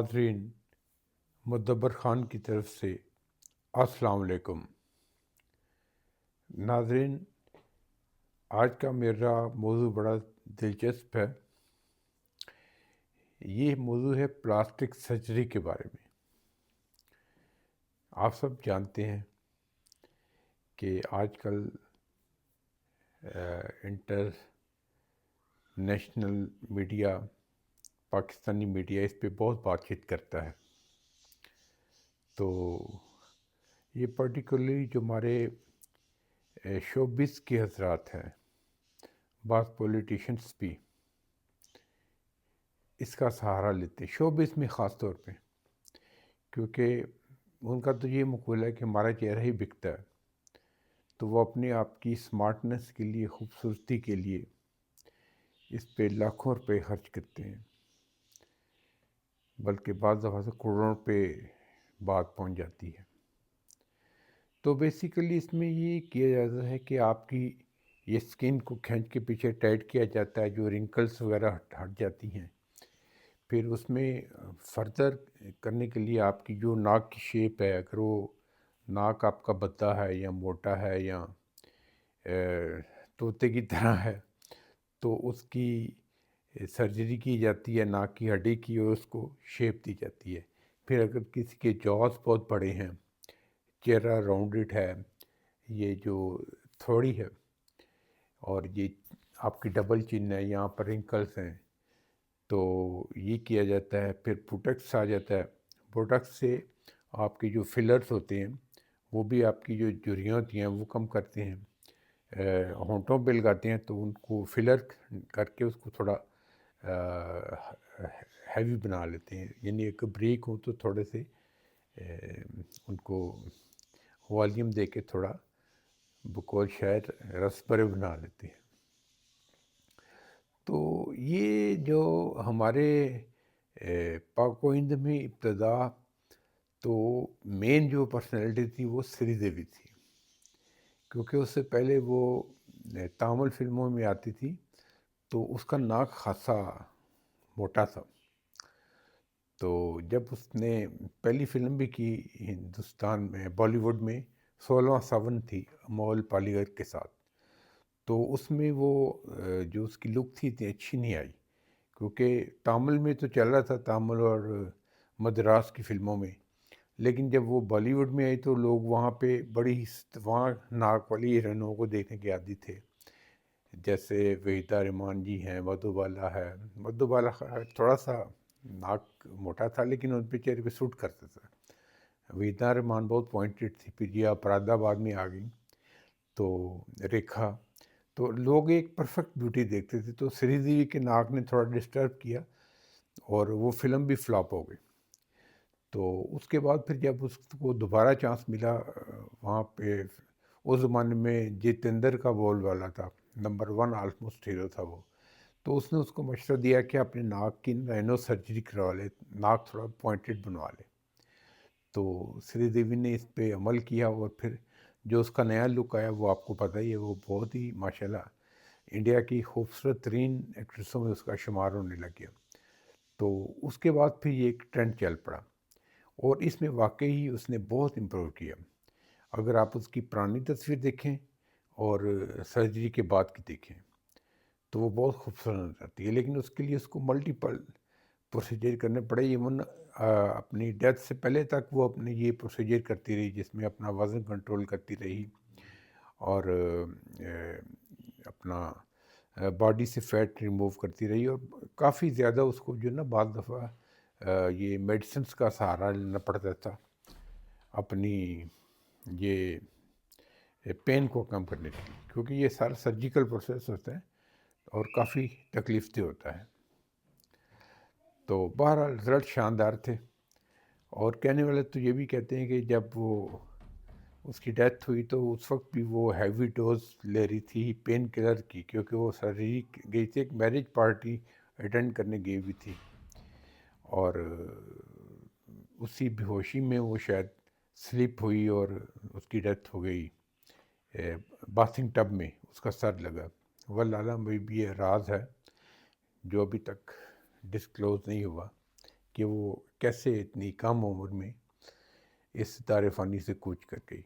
ناظرین، مدبر خان کی طرف سے السلام علیکم۔ ناظرین، آج کا میرا موضوع بڑا دلچسپ ہے۔ یہ موضوع ہے پلاسٹک سرجری کے بارے میں۔ آپ سب جانتے ہیں کہ آج کل international media, Pakistani media اس پہ بہت بات چیت کرتا ہے۔ تو یہ پرٹیکولرلی جو ہمارے شوبز کے حضرات ہیں، بعض پولیٹیشنز بھی اس کا سہارا لیتے ہیں، شوبز میں خاص طور پہ، کیونکہ ان کا تو یہ مقولہ ہے کہ ہمارا چہرہ ہی بکتا ہے، تو وہ اپنے آپ کی سمارٹنس کے لیے، خوبصورتی کے لیے اس پہ لاکھوں روپے خرچ کرتے ہیں، بلکہ بعض دفعہ سے کروڑوں پہ بات پہنچ جاتی ہے۔ تو بیسیکلی اس میں یہ کیا جاتا ہے کہ آپ کی یہ سکن کو کھینچ کے پیچھے ٹائٹ کیا جاتا ہے، جو رنکلز وغیرہ ہٹ جاتی ہیں۔ پھر اس میں فردر کرنے کے لیے آپ کی جو ناک کی شیپ ہے، اگر وہ ناک آپ کا بھدا ہے یا موٹا ہے یا طوطے کی طرح ہے، تو اس کی سرجری کی جاتی ہے، ناک کی ہڈی کی، اور اس کو شیپ دی جاتی ہے۔ پھر اگر کسی کے جاز بہت بڑے ہیں، چہرہ راؤنڈڈ ہے، یہ جو تھوڑی ہے، اور یہ آپ کی ڈبل چن ہے، یہاں پر رنکلز ہیں، تو یہ کیا جاتا ہے۔ پھر بوٹکس آ جاتا ہے۔ بوٹکس سے آپ کے جو فلرز ہوتے ہیں، وہ بھی آپ کی جو جھریاں ہوتی ہیں وہ کم کرتے ہیں۔ ہونٹوں پہ لگاتے ہیں تو ان کو فلر کر کے اس کو تھوڑا ہیوی بنا لیتے ہیں، یعنی ایک بریک ہو تو تھوڑے سے ان کو والیوم دے کے تھوڑا بقول شاید رس بھرے بنا لیتے ہیں۔ تو یہ جو ہمارے پاک و ہند میں ابتدا تو مین جو پرسنالٹی تھی وہ سری دیوی تھی، کیونکہ اس سے پہلے وہ تامل فلموں میں آتی تھی، تو اس کا ناک خاصا موٹا تھا۔ تو جب اس نے پہلی فلم بھی کی ہندوستان میں، بالی ووڈ میں، 16واں ساون تھی امول پالیگر کے ساتھ، تو اس میں وہ جو اس کی لک تھی اتنی اچھی نہیں آئی، کیونکہ تامل میں تو چل رہا تھا، تامل اور مدراس کی فلموں میں، لیکن جب وہ بالی ووڈ میں آئی تو لوگ وہاں پہ بڑی وہاں ناک والی ہیروئنوں کو دیکھنے کے عادی تھے، جیسے وحیدہ رحمان جی ہیں، مدھو بالا ہے۔ مدھو بالا تھوڑا سا ناک موٹا تھا لیکن ان پہ چہرے پہ سوٹ کرتا تھا۔ وحیدہ رحمان بہت پوائنٹڈ تھی۔ پھر یہ اپرادہ بعد میں آ گئی، تو ریکھا، تو لوگ ایک پرفیکٹ بیوٹی دیکھتے تھے۔ تو سری دیوی کے ناک نے تھوڑا ڈسٹرب کیا اور وہ فلم بھی فلاپ ہو گئی۔ تو اس کے بعد پھر جب اس کو دوبارہ چانس ملا، وہاں پہ اس زمانے میں جتیندر کا بول والا تھا، نمبر 1 آلموسٹ ہیرو تھا وہ، تو اس نے اس کو مشورہ دیا کہ اپنے ناک کی رینو سرجری کروا لے، ناک تھوڑا پوائنٹڈ بنوا لے۔ تو سری دیوی نے اس پہ عمل کیا، اور پھر جو اس کا نیا لک آیا وہ آپ کو پتہ ہی ہے، وہ بہت ہی ماشاءاللہ انڈیا کی خوبصورت ترین ایکٹریسوں میں اس کا شمار ہونے لگ گیا۔ تو اس کے بعد پھر یہ ایک ٹرینڈ چل پڑا، اور اس میں واقعی اس نے بہت امپروو کیا۔ اگر آپ اس کی پرانی تصویر دیکھیں اور سرجری کے بعد کی دیکھیں تو وہ بہت خوبصورت نظر آتی ہے، لیکن اس کے لیے اس کو ملٹیپل پروسیجر کرنے پڑے۔ ایون اپنی ڈیتھ سے پہلے تک وہ اپنے یہ پروسیجر کرتی رہی، جس میں اپنا وزن کنٹرول کرتی رہی، اور اپنا باڈی سے فیٹ ریموو کرتی رہی، اور کافی زیادہ اس کو جو نا بعض دفعہ یہ میڈیسنس کا سہارا لینا پڑتا تھا اپنی یہ پین کو کم کرنے کے لیے، کیونکہ یہ سارا سرجیکل پروسیس ہوتا ہے اور کافی تکلیف دہ ہوتا ہے۔ تو بہرحال رزلٹ شاندار تھے، اور کہنے والے تو یہ بھی کہتے ہیں کہ جب وہ اس کی ڈیتھ ہوئی تو اس وقت بھی وہ ہیوی ڈوز لے رہی تھی پین کلر کی، کیونکہ وہ سرجری گئی تھی، ایک میرج پارٹی اٹینڈ کرنے گئی ہوئی تھی، اور اسی بے ہوشی میں وہ شاید سلپ ہوئی اور اس کی ڈیتھ ہو گئی باتھنگ ٹب میں، اس کا سر لگا۔ واللہ عالم، بھی یہ راز ہے جو ابھی تک ڈسکلوز نہیں ہوا کہ وہ کیسے اتنی کم عمر میں اس ستارے فانی سے کوچ کر گئی۔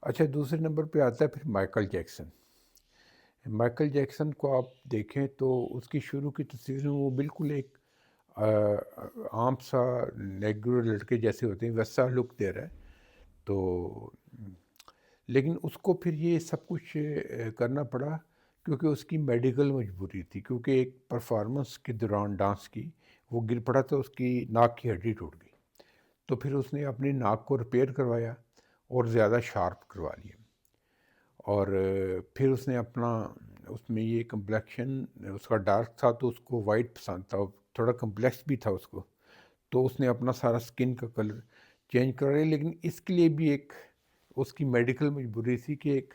اچھا، دوسرے نمبر پہ آتا ہے پھر مائیکل جیکسن۔ مائیکل جیکسن کو آپ دیکھیں تو اس کی شروع کی تصویریں وہ بالکل ایک عام سا نیگرو لڑکے جیسے ہوتے ہیں ویسا لک دے رہا ہے، تو لیکن اس کو پھر یہ سب کچھ کرنا پڑا کیونکہ اس کی میڈیکل مجبوری تھی، کیونکہ ایک پرفارمنس کے دوران ڈانس کی وہ گر پڑا تو اس کی ناک کی ہڈی ٹوٹ گئی، تو پھر اس نے اپنی ناک کو ریپیئر کروایا اور زیادہ شارپ کروا لیا، اور پھر اس نے اپنا اس میں یہ کمپلیکشن اس کا ڈارک تھا تو اس کو وائٹ پسند تھا، تھوڑا کمپلیکس بھی تھا اس کو، تو اس نے اپنا سارا سکن کا کلر چینج کرا لیا، لیکن اس کے لیے بھی ایک اس کی میڈیکل مجبوری تھی کہ ایک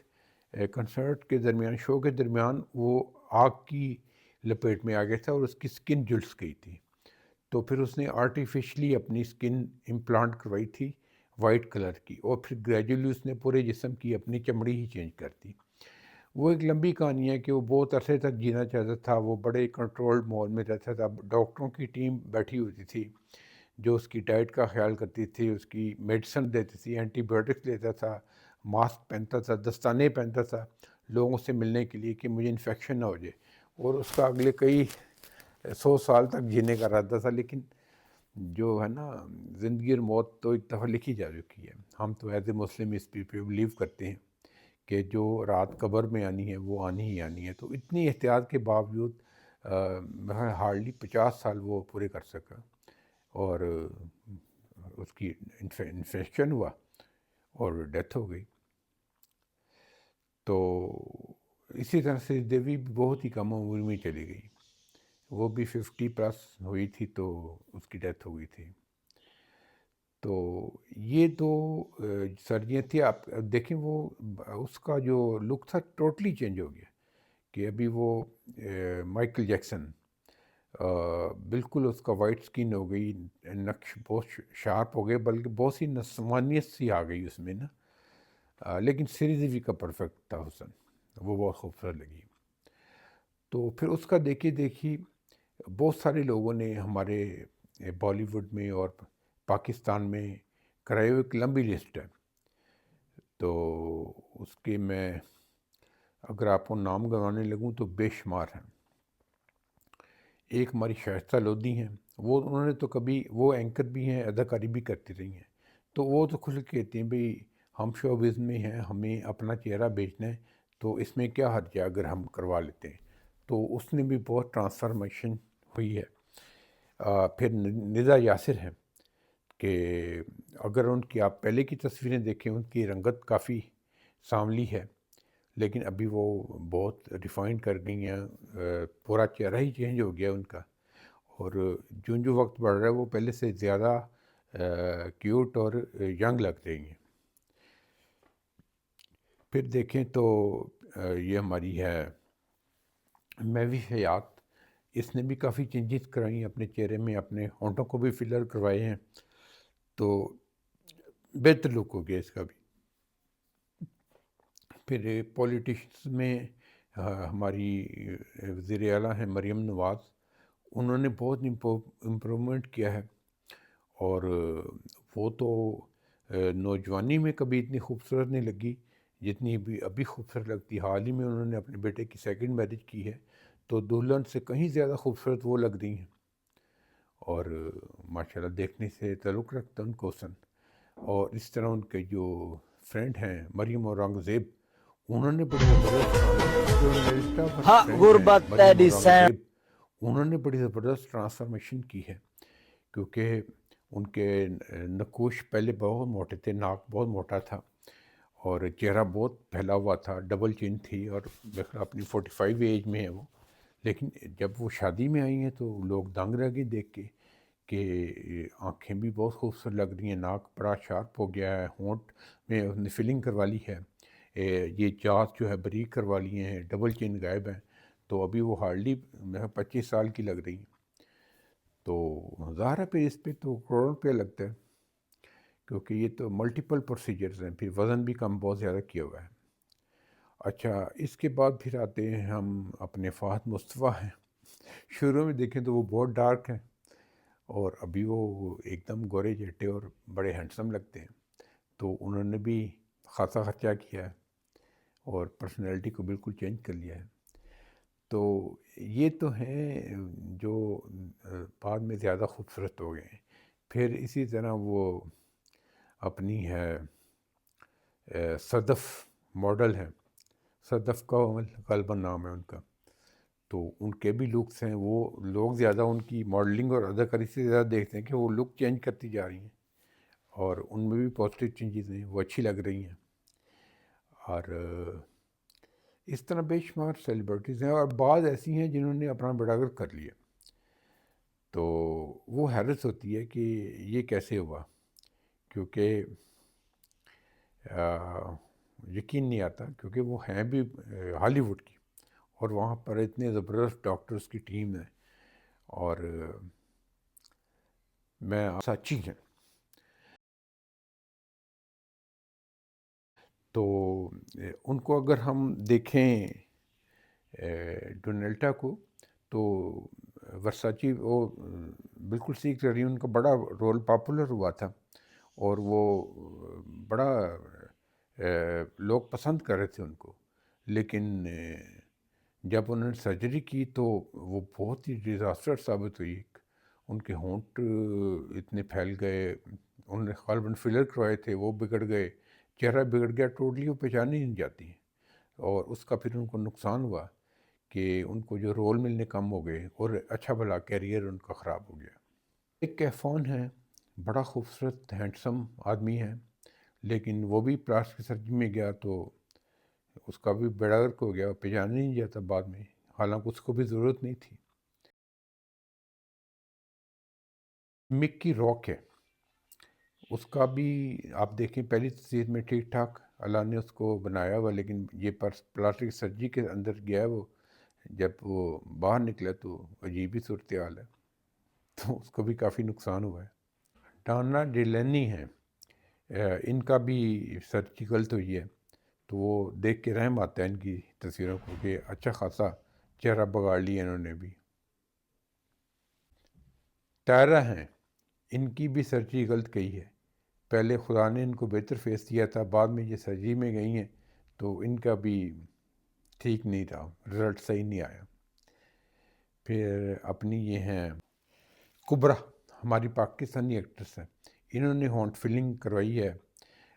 کنسرٹ کے درمیان، شو کے درمیان وہ آگ کی لپیٹ میں آ گیا تھا اور اس کی سکن جلس گئی تھی، تو پھر اس نے آرٹیفیشلی اپنی سکن امپلانٹ کروائی تھی وائٹ کلر کی، اور پھر گریجولی اس نے پورے جسم کی اپنی چمڑی ہی چینج کر دی۔ وہ ایک لمبی کہانی ہے کہ وہ بہت عرصے تک جینا چاہتا تھا، وہ بڑے کنٹرولڈ ماحول میں رہتا تھا، ڈاکٹروں کی ٹیم بیٹھی ہوتی تھی جو اس کی ڈائٹ کا خیال کرتی تھی، اس کی میڈیسن دیتی تھی، اینٹی بایوٹکس دیتا تھا، ماسک پہنتا تھا، دستانے پہنتا تھا لوگوں سے ملنے کے لیے کہ مجھے انفیکشن نہ ہو جائے، اور اس کا اگلے کئی 100 سال تک جینے کا ارادہ تھا، لیکن جو ہے نا زندگی اور موت تو ایک دفعہ لکھی جا چکی ہے، ہم تو ایز اے مسلم اس پہ بلیو کرتے ہیں کہ جو رات قبر میں آنی ہے وہ آنی ہی آنی ہے، تو اتنی احتیاط کے باوجود ہارڈلی 50 سال وہ پورے کر سکا، اور اس کی انفیکشن ہوا اور ڈیتھ ہو گئی۔ تو اسی طرح سے دیوی بھی بہت ہی کم عمر میں چلی گئی، وہ بھی 50+ ہوئی تھی تو اس کی ڈیتھ ہو گئی تھی۔ تو یہ دو سرجیاں تھیں، آپ دیکھیں وہ اس کا جو لک تھا ٹوٹلی چینج ہو گیا، کہ ابھی وہ مائیکل جیکسن بالکل اس کا وائٹ سکن ہو گئی، نقش بہت شارپ ہو گئے، بلکہ بہت سی نسوانیت سی آ گئی اس میں نا، لیکن سری دیوی کا پرفیکٹ تھا حسن، وہ بہت خوبصورت لگی۔ تو پھر اس کا دیکھی بہت سارے لوگوں نے ہمارے بالی ووڈ میں اور پاکستان میں کرائے ہوئے ایک لمبی لسٹ ہے، تو اس کے میں اگر آپ کو نام گنوانے لگوں تو بے شمار ہیں۔ ایک ہماری شائستہ لودھی ہیں، وہ انہوں نے تو کبھی، وہ اینکر بھی ہیں، اداکاری بھی کرتی رہی ہیں، تو وہ تو کھل کے کہتی ہیں بھئی ہم شوبز میں ہیں، ہمیں اپنا چہرہ بیچنا ہے، تو اس میں کیا حرج ہے اگر ہم کروا لیتے ہیں، تو اس نے بھی بہت ٹرانسفارمیشن ہوئی ہے۔ پھر ندا یاسر ہیں کہ اگر ان کی آپ پہلے کی تصویریں دیکھیں ان کی رنگت کافی سانولی ہے، لیکن ابھی وہ بہت ریفائنڈ کر گئی ہیں، پورا چہرہ ہی چینج ہو گیا ان کا، اور جو وقت بڑھ رہا ہے وہ پہلے سے زیادہ کیوٹ اور ینگ لگ رہی ہیں۔ پھر دیکھیں تو یہ ہماری ہے محوش حیات، اس نے بھی کافی چینجز کرائی ہیں اپنے چہرے میں، اپنے ہونٹوں کو بھی فلر کروائے ہیں، تو بہتر لک ہو گیا اس کا بھی۔ پھر پولیٹیشنس میں ہماری وزیر اعلیٰ ہیں مریم نواز، انہوں نے بہت امپرومنٹ کیا ہے، اور وہ تو نوجوانی میں کبھی اتنی خوبصورت نہیں لگی جتنی ابھی خوبصورت لگتی۔ حال ہی میں انہوں نے اپنے بیٹے کی سیکنڈ میرج کی ہے، تو دلہن سے کہیں زیادہ خوبصورت وہ لگ رہی ہیں، اور ماشاءاللہ دیکھنے سے تعلق رکھتا ان کو حسن۔ اور اس طرح ان کے جو فرینڈ ہیں مریم اورنگزیب، انہوں نے بڑی زبردست ہاں غربت تیری سین انہوں نے بڑی زبردست ٹرانسفارمیشن کی ہے، کیونکہ ان کے نقوش پہلے بہت موٹے تھے، ناک بہت موٹا تھا اور چہرہ بہت پھیلا ہوا تھا، ڈبل چین تھی، اور اپنی 45 ایج میں ہے وہ، لیکن جب وہ شادی میں آئی ہیں تو لوگ دنگ رہ گئے دیکھ کے کہ آنکھیں بھی بہت خوبصورت لگ رہی ہیں، ناک بڑا شارپ ہو گیا ہے، ہونٹ میں اس نے فلنگ کروا لی ہے، یہ جاس جو ہے بریک کروا لیے ہیں، ڈبل چین غائب ہیں، تو ابھی وہ ہارڈلی 25 سال کی لگ رہی ہیں، تو ظاہر ہے پھر اس پہ تو کروڑ روپیہ لگتا ہے، کیونکہ یہ تو ملٹیپل پروسیجرز ہیں، پھر وزن بھی کم بہت زیادہ کیا ہوا ہے۔ اچھا، اس کے بعد پھر آتے ہیں ہم اپنے فہد مصطفیٰ ہیں۔ شروع میں دیکھیں تو وہ بہت ڈارک ہیں، اور ابھی وہ ایک دم گورے جیٹے اور بڑے ہینڈسم لگتے ہیں. تو انہوں نے بھی خاصا خرچہ کیا ہے اور پرسنالٹی کو بالکل چینج کر لیا ہے. تو یہ تو ہیں جو بعد میں زیادہ خوبصورت ہو گئے ہیں. پھر اسی طرح وہ اپنی ہے صدف ماڈل ہے، صدف کا غالباً نام ہے ان کا. تو ان کے بھی لکس ہیں، وہ لوگ زیادہ ان کی ماڈلنگ اور اداکاری سے زیادہ دیکھتے ہیں کہ وہ لک چینج کرتی جا رہی ہیں، اور ان میں بھی پازیٹیو چینجز ہیں، وہ اچھی لگ رہی ہیں. اور اس طرح بے شمار سیلیبریٹیز ہیں، اور بعض ایسی ہیں جنہوں نے اپنا بیڑا گرک کر لیا. تو وہ حیرت ہوتی ہے کہ یہ کیسے ہوا، کیونکہ یقین نہیں آتا، کیونکہ وہ ہیں بھی ہالی ووڈ کی، اور وہاں پر اتنے زبردست ڈاکٹرز کی ٹیم ہے، اور میں سچی ہیں. تو ان کو اگر ہم دیکھیں ڈونیلٹا کو، تو ورساچی وہ بالکل سیکھ رہی، ان کا بڑا رول پاپولر ہوا تھا، اور وہ بڑا لوگ پسند کر رہے تھے ان کو. لیکن جب انہوں نے سرجری کی تو وہ بہت ہی ڈیزاسٹر ثابت ہوئی. ان کے ہونٹ اتنے پھیل گئے، انہوں نے غالباً فلر کروائے تھے، وہ بگڑ گئے، چہرہ بگڑ گیا ٹوٹلی، وہ پہچانی نہیں جاتی ہیں. اور اس کا پھر ان کو نقصان ہوا کہ ان کو جو رول ملنے کم ہو گئے، اور اچھا بھلا کیریئر ان کا خراب ہو گیا. ایک کیفون ہے، بڑا خوبصورت ہینڈسم آدمی ہے، لیکن وہ بھی پلاسٹک سرجری میں گیا تو اس کا بھی بیڑا غرق ہو گیا، پہچانا نہیں جاتا بعد میں، حالانکہ اس کو بھی ضرورت نہیں تھی. مکی راک ہے، اس کا بھی آپ دیکھیں پہلی تصویر میں ٹھیک ٹھاک اللہ نے اس کو بنایا ہوا، لیکن یہ پلاسٹک سرجری کے اندر گیا ہے وہ، جب وہ باہر نکلا تو عجیب ہی صورتحال ہے، تو اس کو بھی کافی نقصان ہوا ہے. ڈانا ڈیلینی ہے، ان کا بھی سرجری غلط ہوئی ہے، تو وہ دیکھ کے رحم آتا ہے ان کی تصویروں کو کہ اچھا خاصا چہرہ بگاڑ لیا انہوں نے بھی. ٹائرا ہیں، ان کی بھی سرجری غلط گئی ہے. پہلے خدا نے ان کو بہتر فیس دیا تھا، بعد میں یہ سرجری میں گئی ہیں تو ان کا بھی ٹھیک نہیں تھا، رزلٹ صحیح نہیں آیا. پھر اپنی یہ ہیں کبرا، ہماری پاکستانی ایکٹریس ہیں، انہوں نے ہونٹ فلنگ کروائی ہے،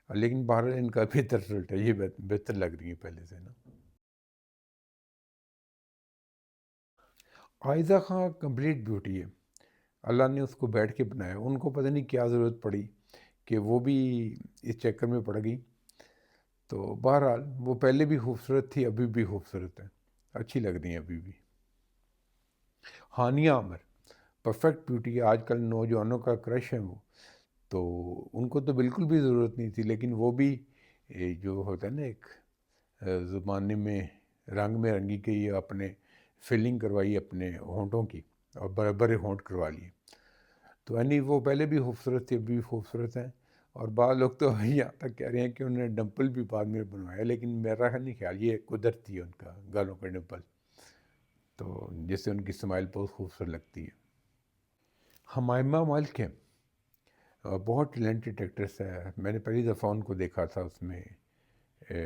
لیکن بہرحال ان کا بہتر رزلٹ ہے، یہ بہتر لگ رہی ہیں پہلے سے نا. عائزہ خان کمپلیٹ بیوٹی ہے، اللہ نے اس کو بیٹھ کے بنایا. ان کو پتہ نہیں کیا ضرورت پڑی کہ وہ بھی اس چکر میں پڑ گئی. تو بہرحال وہ پہلے بھی خوبصورت تھی، ابھی بھی خوبصورت ہے، اچھی لگ رہی ہیں ابھی بھی. ہانیہ عامر پرفیکٹ بیوٹی ہے، آج کل نوجوانوں کا کرش ہے وہ. تو ان کو تو بالکل بھی ضرورت نہیں تھی، لیکن وہ بھی جو ہوتا ہے نا ایک زمانے میں رنگ میں رنگی گئی، اپنے فلنگ کروائی اپنے ہونٹوں کی، اور بڑے بڑے ہونٹ کروا لیے. تو یعنی وہ پہلے بھی خوبصورت تھی، ابھی بھی خوبصورت ہیں. اور بعض لوگ تو یہاں تک کہہ رہے ہیں کہ انہوں نے ڈمپل بھی بعد میں بنوایا، لیکن میرا نہیں خیال، یہ قدرتی ہے ان کا گالوں کا ڈمپل، تو جس سے ان کی اسمائل بہت خوبصورت لگتی ہے. حمائمہ ملک ہے، بہت ٹیلنٹڈ ایکٹریس ہے. میں نے پہلی دفعہ ان کو دیکھا تھا اس میں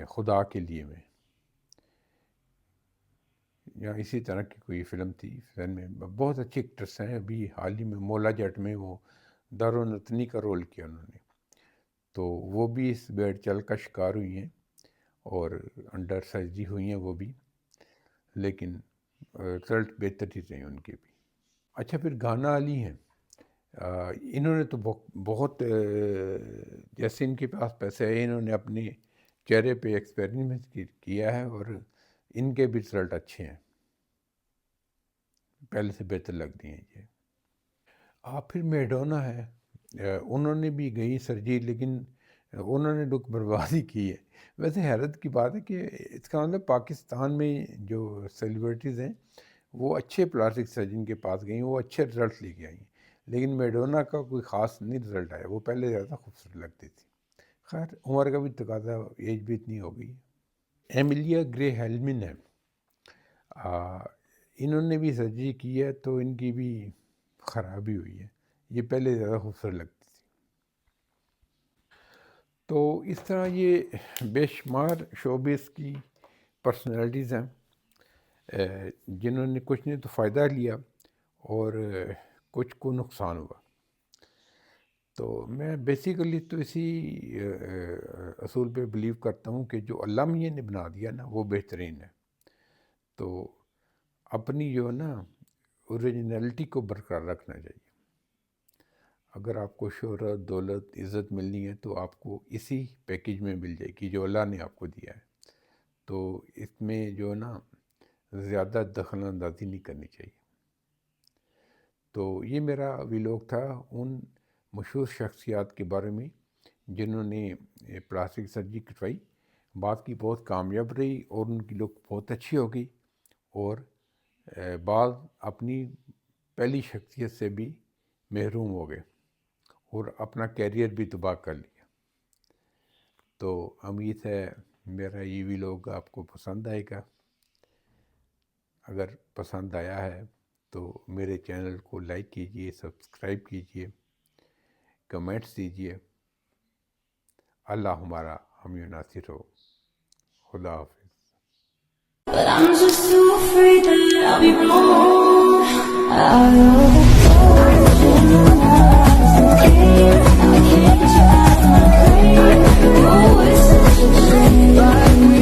خدا کے لیے میں، یا اسی طرح کی کوئی فلم تھی فلم میں. بہت اچھی ایکٹریس ہیں. ابھی حال ہی میں مولا جٹ میں وہ دارالنطنی کا رول کیا انہوں نے، تو وہ بھی اس بیڑ چل کا شکار ہوئی ہیں، اور انڈر سرجری ہوئی ہیں وہ بھی، لیکن رزلٹ بہتر ہی رہے ان کے بھی. اچھا پھر گانا علی ہیں، انہوں نے تو بہت جیسے ان کے پاس پیسے ہے، انہوں نے اپنے چہرے پہ ایکسپیریمنٹ کیا ہے، اور ان کے بھی رزلٹ اچھے ہیں، پہلے سے بہتر لگ رہی ہیں یہ. پھر میڈونا ہے، انہوں نے بھی گئی سرجری، لیکن انہوں نے لک بربادی کی ہے. ویسے حیرت کی بات ہے کہ اس کا مطلب پاکستان میں جو سیلیبریٹیز ہیں وہ اچھے پلاسٹک سرجن کے پاس گئی ہیں، وہ اچھے رزلٹ لے کے آئی ہیں، لیکن میڈونا کا کوئی خاص نہیں رزلٹ آیا. وہ پہلے زیادہ خوبصورت لگتی تھی. خیر عمر کا بھی تقاضا، ایج بھی اتنی ہو گئی. ایملیا گرے ہیلمن ہے، انہوں نے بھی سرجری کی ہے، تو ان کی بھی خرابی ہوئی ہے. یہ پہلے زیادہ خوبصورت لگتی تھی. تو اس طرح یہ بے شمار شوبز کی پرسنالٹیز ہیں جنہوں نے کچھ نے تو فائدہ لیا اور کچھ کو نقصان ہوا. تو میں بیسیکلی تو اسی اصول پہ بلیو کرتا ہوں کہ جو اللہ میاں نے بنا دیا نا وہ بہترین ہے. تو اپنی جو ہے نا اوریجنلٹی کو برقرار رکھنا چاہیے. اگر آپ کو شہرت، دولت، عزت ملنی ہے تو آپ کو اسی پیکیج میں مل جائے گی جو اللہ نے آپ کو دیا ہے. تو اس میں جو ہے نا زیادہ دخل اندازی نہیں کرنی چاہیے. تو یہ میرا ویلوگ تھا ان مشہور شخصیات کے بارے میں جنہوں نے پلاسٹک سرجری کٹوائی. بعد کی بہت کامیاب رہی اور ان کی لک بہت اچھی ہو گئی اور بعض اپنی پہلی شخصیت سے بھی محروم ہو گئے اور اپنا کیریئر بھی تباہ کر لیا. تو امید ہے میرا یہ ویلوگ آپ کو پسند آئے گا. اگر پسند آیا ہے تو میرے چینل کو لائک کیجئے، سبسکرائب کیجئے، کمنٹس دیجئے. اللہ ہمارا حامی و ناصر ہو. خدا حافظ. But I'm just too afraid that I'll be wrong. I can't try my grave. Oh, it's such a shame.